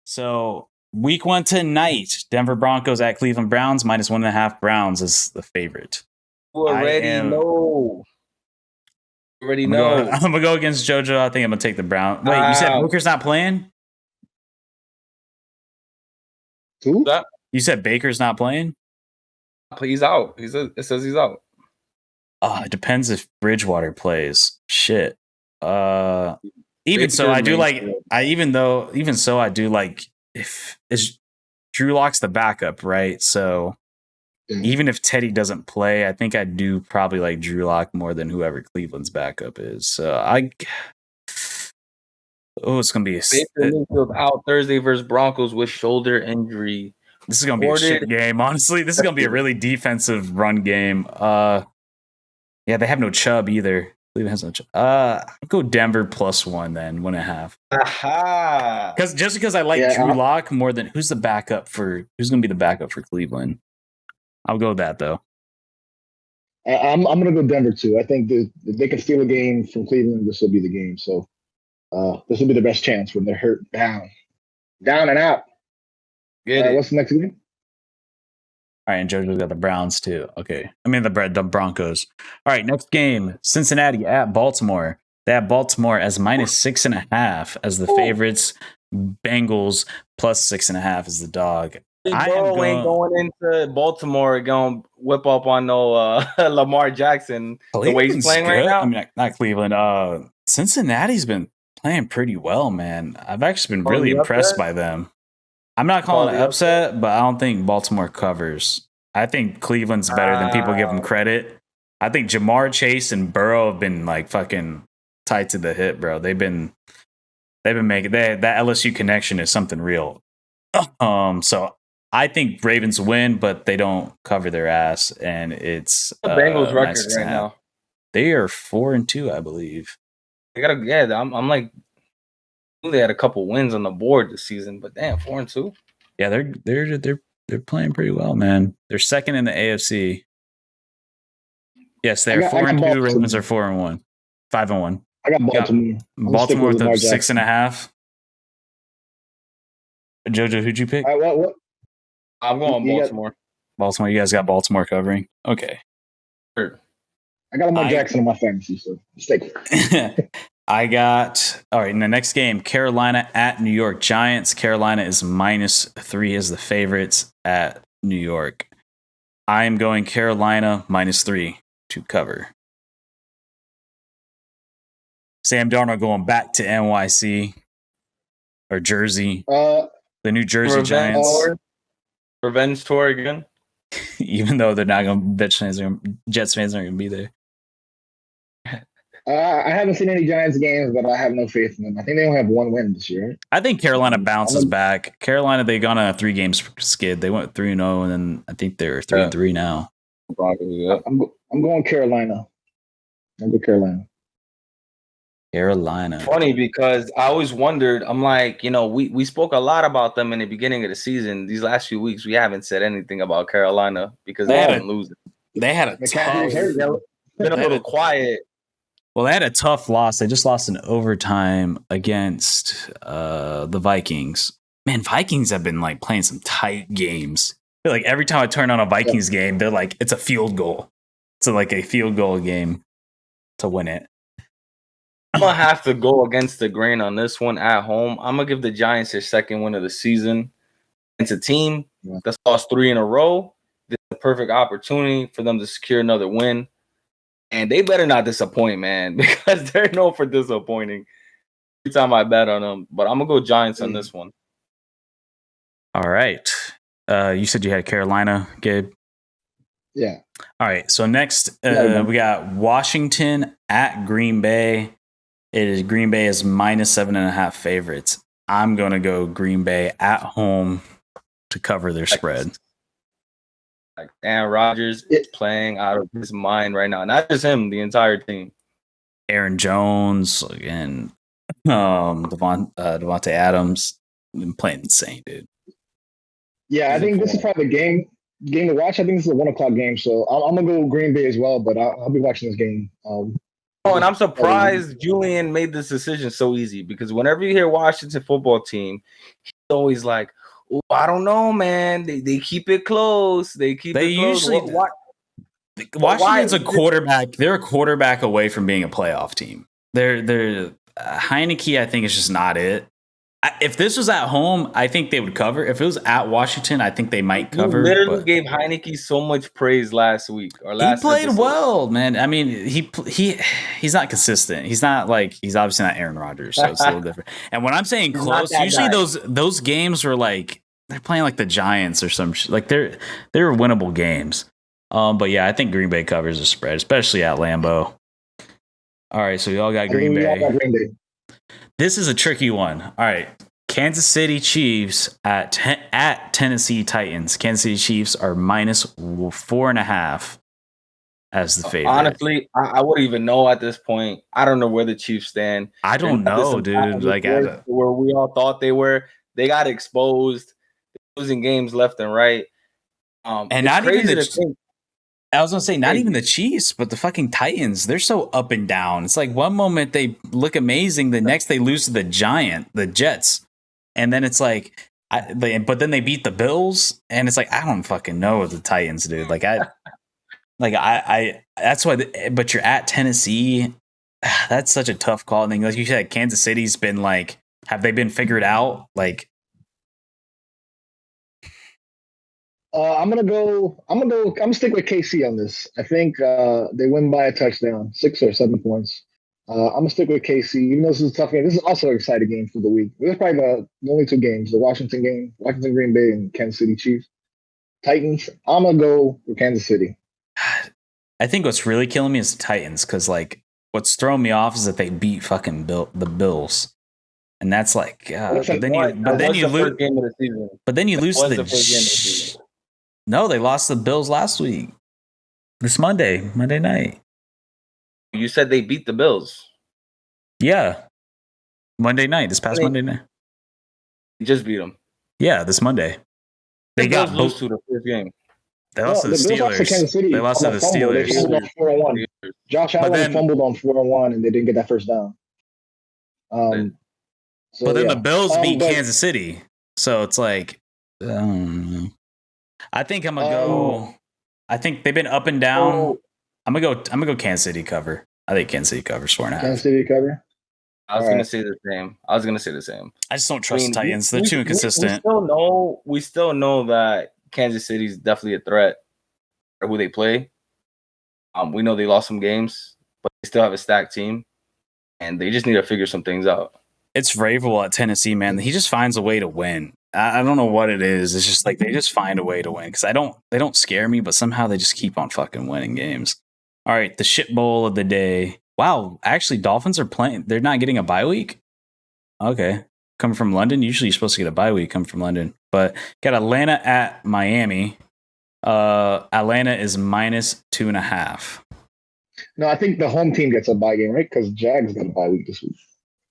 So week 1 tonight, Denver Broncos at Cleveland Browns, -1.5 Browns is the favorite. You already know. I'm gonna go against JoJo. I think I'm gonna take the Browns. Wait, you said Baker's not playing? Who? You said Baker's not playing? He's out. It says he's out. It depends if Bridgewater plays. Shit. Even so, I do like if is Drew Lock's the backup, right? So even if Teddy doesn't play, I think I do probably like Drew Lock more than whoever Cleveland's backup is. So it's gonna be Mayfield out Thursday versus Broncos with shoulder injury. This is gonna be a shit game. Honestly, this is gonna be a really defensive run game. Yeah, they have no Chubb either. Cleveland has no Chubb. I'll go Denver +1 then, 1.5. Because I like Drew Lock more than who's gonna be the backup for Cleveland. I'll go with that though. I'm gonna go Denver too. I think if they can steal a game from Cleveland, this will be the game. So this will be the best chance when they're hurt down and out. What's the next game? All right, and JoJo's got the Browns too. Okay, I mean the Broncos. All right, next game: Cincinnati at Baltimore. They have Baltimore as -6.5 as the favorites. Bengals +6.5 as the dog. Burrow ain't going into Baltimore going to whip up on no Lamar Jackson the way he's playing right now. I mean, not Cleveland. Cincinnati's been playing pretty well, man. I've actually been really impressed by them. I'm not calling it upset, but I don't think Baltimore covers. I think Cleveland's better than people give them credit. I think Jamar Chase and Burrow have been like fucking tied to the hip, bro. They've been making that LSU connection is something real. So I think Ravens win, but they don't cover their ass, and it's the Bengals record right now. They are 4-2, I believe. I'm like. They had a couple wins on the board this season, but damn, 4-2. Yeah, they're playing pretty well, man. They're second in the AFC. Yes, they're 4-2. Ravens are 4-1, 5-1. I got Baltimore. Baltimore with 6.5. JoJo, who'd you pick? What? I'm going Baltimore. Baltimore, you guys got Baltimore covering. Okay. Sure. I got Lamar Jackson in my fantasy, so stay cool. I got, all right, in the next game, Carolina at New York Giants. Carolina is -3 as the favorites at New York. I am going Carolina -3 to cover. Sam Darnold going back to NYC or Jersey. The New Jersey Giants. Revenge tour again? Even though they're not going to, Jets fans aren't going to be there. I haven't seen any Giants games, but I have no faith in them. I think they only have one win this year. I think Carolina bounces back. Carolina, they got on a 3-game skid. They went 3-0, and then I think they're 3-3 now. I'm going Carolina. I'll go Carolina. Carolina. Funny because I always wondered, I'm like, we spoke a lot about them in the beginning of the season. These last few weeks, we haven't said anything about Carolina because they haven't losing. They had a tough. Been a little quiet. Well, they had a tough loss. They just lost in overtime against the Vikings. Man, Vikings have been like playing some tight games. I feel like every time I turn on a Vikings game, they're like, it's a field goal. It's like a field goal game to win it. I'm going to have to go against the grain on this one at home. I'm going to give the Giants their second win of the season. It's a team that's lost 3 in a row. This is a perfect opportunity for them to secure another win. And they better not disappoint, man, because they're known for disappointing. Every time I bet on them. But I'm going to go Giants on this one. All right. You said you had Carolina, Gabe? Yeah. All right. So next, we got Washington at Green Bay. Green Bay is -7.5 favorites. I'm going to go Green Bay at home to cover their spread. Like Aaron Rodgers is playing out of his mind right now. Not just him, the entire team. Aaron Jones again, Devontae Adams been playing insane, dude. Yeah, I think this is probably the game to watch. I think this is a 1:00 game, so I'm gonna go Green Bay as well. But I'll be watching this game. And I'm surprised Julian made this decision so easy because whenever you hear Washington football team, always like, oh, I don't know, man. They keep it close. They usually. Washington's a quarterback. They're a quarterback away from being a playoff team. They're Heineke, I think, is just not it. If this was at home, I think they would cover. If it was at Washington, I think they might cover. You literally gave Heineke so much praise last week or last. He played well, man. I mean, he's not consistent. He's obviously not Aaron Rodgers, so it's a little different. And when I'm saying close, usually those games were like they're playing like the Giants or some like they're winnable games. But yeah, I think Green Bay covers the spread, especially at Lambeau. All right, so we all got Green Bay. This is a tricky one. All right, Kansas City Chiefs at Tennessee Titans. Kansas City Chiefs are -4.5 as the favorite. Honestly, I wouldn't even know at this point. I don't know where the Chiefs stand. I don't know, dude. Like where we all thought they were, they got exposed, losing games left and right. And not even I was gonna say not even the Chiefs, but the fucking Titans. They're so up and down. It's like one moment they look amazing, the next they lose to the Jets, and then it's like, but then they beat the Bills, and it's like I don't fucking know with the Titans, dude. Like I that's why. But you're at Tennessee. That's such a tough call. And like you said, Kansas City's been like, have they been figured out? Like. I'm gonna stick with KC on this. I think they win by a touchdown, 6 or 7 points. I'm gonna stick with KC. Even though this is a tough game, this is also an exciting game for the week. This is probably the only 2 games: the Washington game, Washington Green Bay, and Kansas City Chiefs. Titans. I'm gonna go with Kansas City. I think what's really killing me is the Titans, because like what's throwing me off is that they beat fucking the Bills. And that's like, but then you lose to the Chiefs. No, they lost the Bills last week. This Monday night. You said they beat the Bills. Yeah. This past Monday night. You just beat them. Yeah, this Monday. They got lose to the first game. They lost to the Steelers. They lost to the Steelers. They fumbled on 4-1. Josh Allen fumbled on 4-1, and they didn't get that first down. But then the Bills beat Kansas City. So it's like, I think I'm gonna go. I think they've been up and down. I'm gonna go Kansas City cover. I think Kansas City covers 4.5. Kansas City cover. I was gonna say the same. I just don't trust the Titans. They're too inconsistent. We still know that Kansas City is definitely a threat for who they play. We know they lost some games, but they still have a stacked team, and they just need to figure some things out. It's Vrabel at Tennessee, man. He just finds a way to win. I don't know what it is. It's just like they just find a way to win, because they don't scare me, but somehow they just keep on fucking winning games. All right, the shit bowl of the day. Wow, actually, Dolphins are playing. They're not getting a bye week. Okay, coming from London. Usually, you're supposed to get a bye week coming from London, but got Atlanta at Miami. Atlanta is -2.5. No, I think the home team gets a bye game, right? Because Jags got a bye week this week.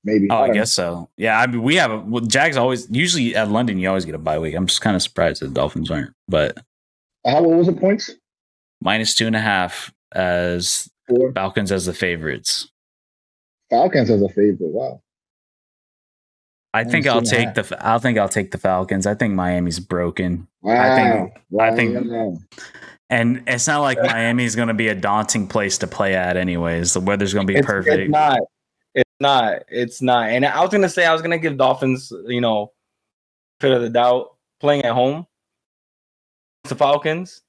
Maybe. I guess so. Yeah, I mean, we have Jags always. Usually at London, you always get a bye week. I'm just kind of surprised the Dolphins aren't. But what was the points? -2.5 as Falcons as the favorites. Falcons as a favorite. Wow. I think I'll take the Falcons. I think Miami's broken. Wow. I think. And it's not like Miami's going to be a daunting place to play at, anyways. The weather's going to be perfect. It's not. And I was going to give Dolphins, bit of the doubt playing at home. The Falcons.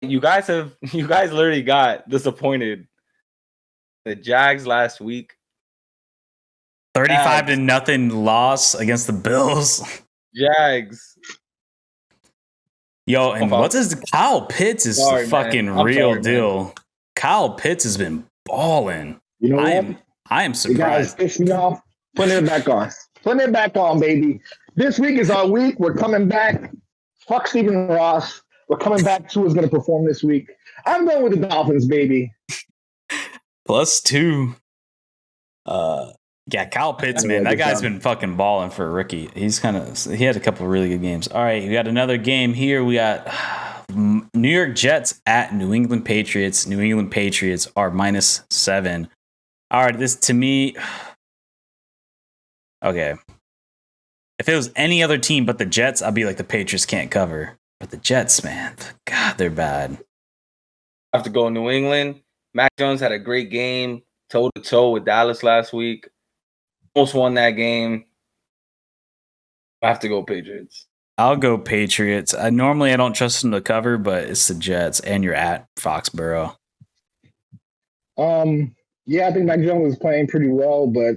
You guys literally got disappointed. The Jags last week. 35-0 loss against the Bills. Jags. Yo, and Kyle Pitts is fucking real deal. Man. Kyle Pitts has been balling. You know what? I am surprised. You guys pissed me off. Putting it back on. Putting it back on, baby. This week is our week. We're coming back. Fuck Stephen Ross. We're coming back. Tua's going to perform this week. I'm going with the Dolphins, baby. +2. Yeah, Kyle Pitts, man. That guy's been fucking balling for a rookie. He had a couple of really good games. All right, we got another game here. We got New York Jets at New England Patriots. New England Patriots are -7. All right, this to me. Okay. If it was any other team but the Jets, I'd be like, the Patriots can't cover. But the Jets, man, God, they're bad. I have to go New England. Mac Jones had a great game, toe-to-toe with Dallas last week. Almost won that game. I have to go Patriots. I'll go Patriots. Normally, I don't trust them to cover, but it's the Jets, and you're at Foxborough. Yeah, I think Mac Jones is playing pretty well, but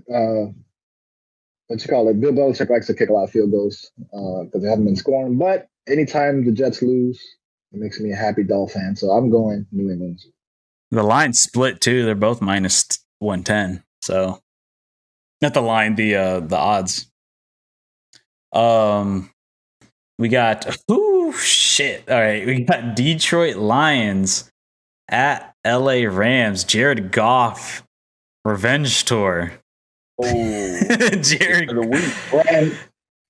what you call it? Bill Belichick likes to kick a lot of field goals because they haven't been scoring. But anytime the Jets lose, it makes me a happy Dolphin fan. So I'm going New England. The line split too. They're both minus 110. So not the line, the odds. We got shit. All right, we got Detroit Lions at LA Rams. Jared Goff revenge tour. Oh, Jared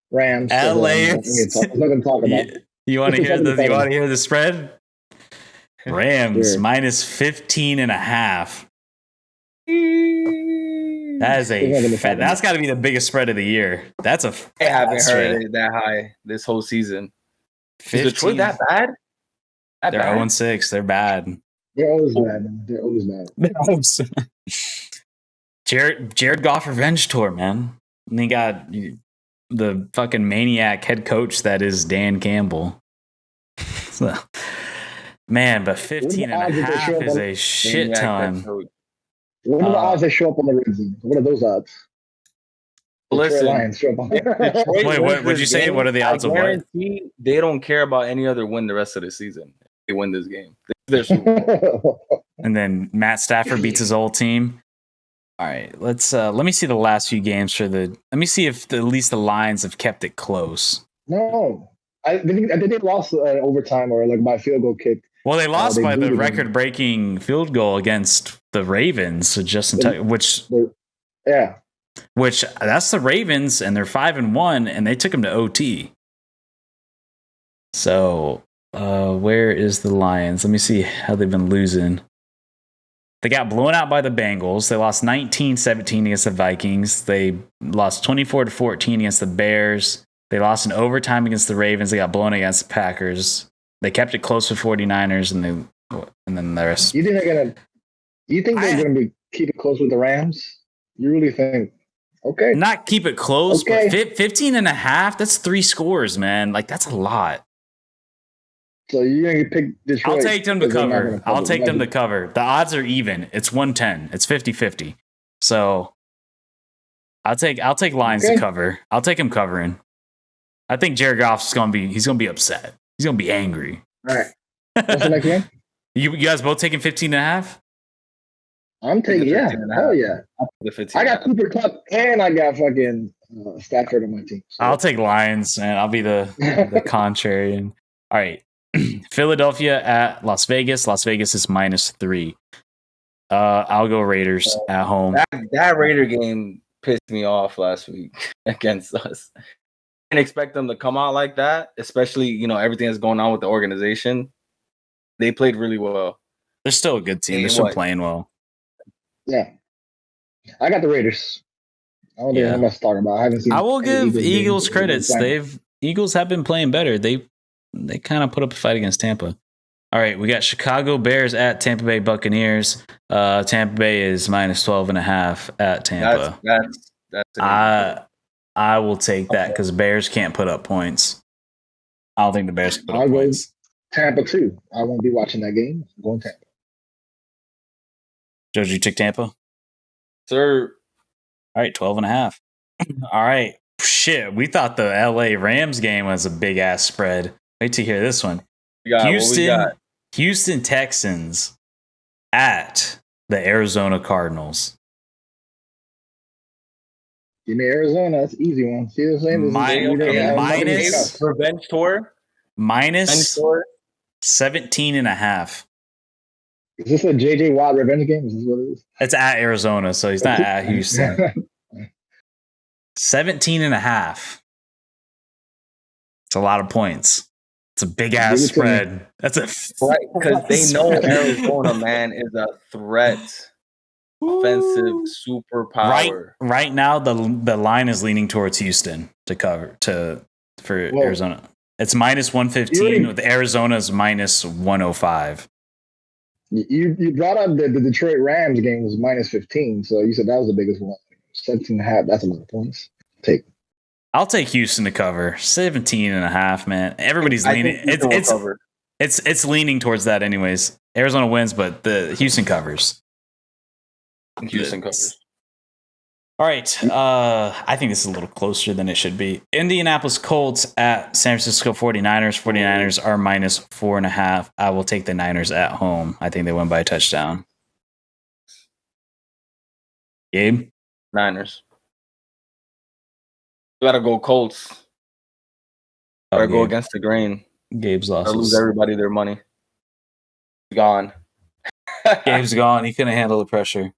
Rams. LA. Talk about. You want to hear the spread? Rams sure. minus 15.5. That is that's got to be the biggest spread of the year. That's a I haven't heard it that high this whole season. 15. Is Detroit that bad? They're 0-6. They're bad. They're always bad. Jared Goff revenge tour, man. And they got the fucking maniac head coach that is Dan Campbell. So, man, but 15.5 is a shit ton. What are the odds they show up on the red zone? What are those odds? Listen, wait, what would you say? What are the odds of what? They don't care about any other win the rest of the season. They win this game. And then Matt Stafford beats his old team. All right, let me see the last few games for the. Let me see if at least the Lions have kept it close. No, I think they lost overtime or like by field goal kick. Well, they lost by the record-breaking field goal against the Ravens. So which that's the Ravens, and they're 5-1, and they took them to OT. So, where is the Lions? Let me see how they've been losing. They got blown out by the Bengals. They lost 19-17 against the Vikings. They lost 24-14 against the Bears. They lost in overtime against the Ravens. They got blown against the Packers. They kept it close with 49ers, and then the rest. You think they're gonna keep it close with the Rams? You really think? Okay. Not keep it close, but 15.5. That's 3 scores, man. Like that's a lot. So you're gonna pick Detroit? I'll take them to cover. I'll take them to cover. The odds are even. It's 110. It's 50-50. So I'll take Lions to cover. I'll take him covering. I think Jared Goff's gonna be upset. He's gonna be angry. All right. What's the next one? You guys both taking 15.5? I'm taking hell yeah. I got Cooper Kupp and I got fucking Stafford on my team. So. I'll take Lions, and I'll be the contrarian. All right. Philadelphia at Las Vegas. Las Vegas is -3. I'll go Raiders at home. That Raider game pissed me off last week against us. I didn't expect them to come out like that, especially, everything that's going on with the organization. They played really well. They're still a good team. They're still playing well. Yeah. I got the Raiders. I don't think much to talk about. I haven't seen. I will give Eagles credits. Eagles have been playing better. They kind of put up a fight against Tampa. All right, we got Chicago Bears at Tampa Bay Buccaneers. Tampa Bay is -12.5 at Tampa. That's I will take that because Bears can't put up points. I don't think the Bears can put up points. Tampa too. I won't be watching that game. I'm going Tampa. Joe, you took Tampa? Sir. All right, 12.5. All right. Shit, we thought the LA Rams game was a big ass spread. Wait to hear this one. Houston Texans at the Arizona Cardinals. Give me Arizona. That's an easy one. See what I'm saying? Minus revenge tour. Minus 17.5. Is this a JJ Watt revenge game? Is this what it is? It's at Arizona, so he's not at Houston. 17.5. It's a lot of points. It's a big ass spread. That's a right because they know Arizona, man, is a threat. offensive superpower. Right now, the line is leaning towards Houston to cover for Arizona. It's minus 115 with Arizona's minus 105. You brought up the Detroit Rams game was minus 15, so you said that was the biggest one. 17.5. That's a lot of points. I'll take Houston to cover 17.5. Man, everybody's leaning. It's leaning towards that anyways. Arizona wins, but the Houston covers. Houston covers. All right. I think this is a little closer than it should be. Indianapolis Colts at San Francisco 49ers. 49ers are minus 4.5. I will take the Niners at home. I think they win by a touchdown. Gabe? Niners. You gotta go Colts. Gotta go against the grain. Gabe's lost. Lose everybody their money. Gone. Gabe's gone. He couldn't handle the pressure.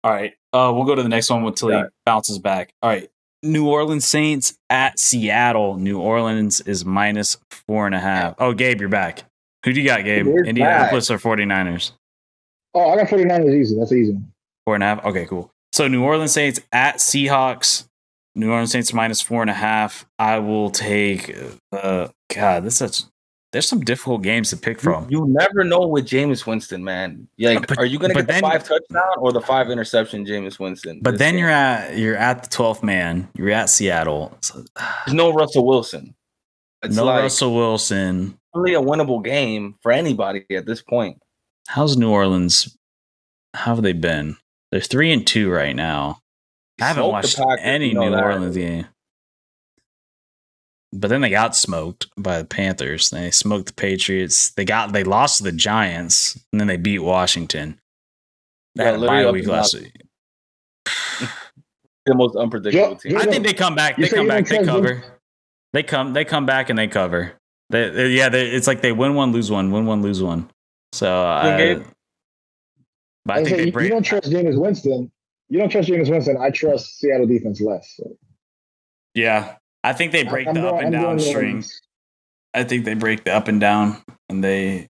All right. We'll go to the next one until he bounces back. All right. New Orleans Saints at Seattle. New Orleans is minus 4.5. Oh, Gabe, you're back. Who do you got, Gabe? Indianapolis or 49ers? Oh, I got 49ers easy. That's easy. 4.5? Okay, cool. So New Orleans Saints at Seahawks. New Orleans Saints minus 4.5. I will take God, there's some difficult games to pick from. You never know with Jameis Winston, man. Are you going to get the 5 touchdown or the 5 interception Jameis Winston? But then you're at the 12th man. You're at Seattle. So, there's no Russell Wilson. It's Russell Wilson. Really a winnable game for anybody at this point. How's New Orleans? How have they been? They're 3-2 right now. I haven't watched any New Orleans game. But then they got smoked by the Panthers. They smoked the Patriots. They lost to the Giants, and then they beat Washington. They had a bye week last week. The most unpredictable team. I think they come back. They cover. They come back and they cover. It's like they win one, lose one, win one, lose one. So, but I think they break. You don't trust Jameis Winston. I trust Seattle defense less. So. Yeah. I think they break the up and down string. I think they break the up and down, and they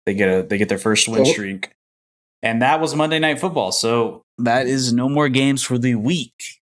get their first win streak. And that was Monday Night Football. So that is no more games for the week.